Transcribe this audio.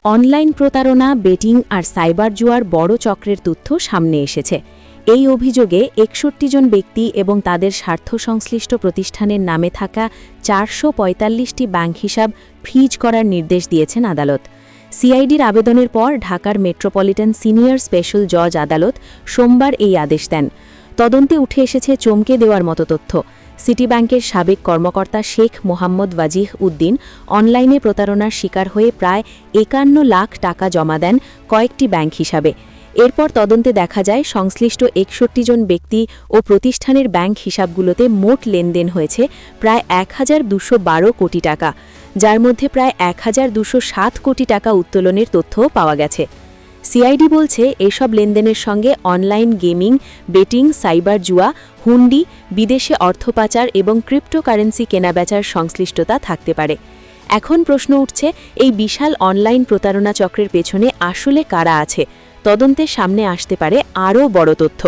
Online প্রতারণা, betting আর cyber জুয়ার বড় চক্রের তথ্য সামনে এসেছে। এই অভিযোগে ৬১ জন ব্যক্তি এবং তাদের স্বার্থ সংশ্লিষ্ট প্রতিষ্ঠানের নামে থাকা ৪৪৫টি ব্যাংক হিসাব ফ্রিজ করার নির্দেশ দিয়েছেন আদালত। সিআইডির আবেদনের পর ঢাকার মেট্রোপলিটন সিনিয়র স্পেশাল জজ আদালত সোমবার এই আদেশ দেন। তদন্তে উঠে এসেছে চমকে দেওয়ার মতো তথ্য। সিটি ব্যাংকের সাবেক কর্মকর্তা শেখ মোহাম্মদ ওয়াজিহ উদ্দিন অনলাইনে প্রতারণার শিকার হয়ে প্রায় ৫১ লাখ টাকা জমা দেন কয়েকটি ব্যাংক হিসাবে। এরপর তদন্তে দেখা যায় সংশ্লিষ্ট ৬১ জন ব্যক্তি ও প্রতিষ্ঠানের ব্যাংক হিসাবগুলোতে মোট লেনদেন হয়েছে প্রায় ১,২১২ কোটি টাকা, যার মধ্যে প্রায় ১,২০৭ কোটি টাকা উত্তোলনের তথ্যও পাওয়া গেছে। সিআইডি বলছে, এসব লেনদেনের সঙ্গে অনলাইন গেমিং, বেটিং, সাইবার জুয়া, হুন্ডি, বিদেশে অর্থ পাচার এবং ক্রিপ্টোকারেন্সি কেনাবেচার সংশ্লিষ্টতা থাকতে পারে। এখন প্রশ্ন উঠছে, এই বিশাল অনলাইন প্রতারণা চক্রের পেছনে আসলে কারা আছে? তদন্তের সামনে আসতে পারে আরও বড় তথ্য।